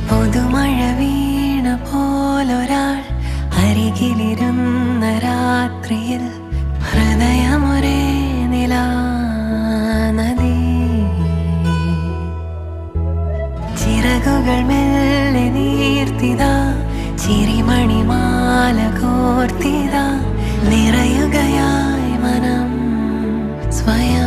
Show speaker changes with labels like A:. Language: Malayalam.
A: പുതുമഴ വീണ പോലൊരാൾ അരികിലിരുന്ന രാത്രിയിൽ ഹൃദയമൊരേ നിലാനദി. ചിറകുകൾ മെല്ലെ നീർത്തിതാ, ചിരിമണിമാല കോർത്തിതാ, നിറയുകയായി മനം സ്വയം.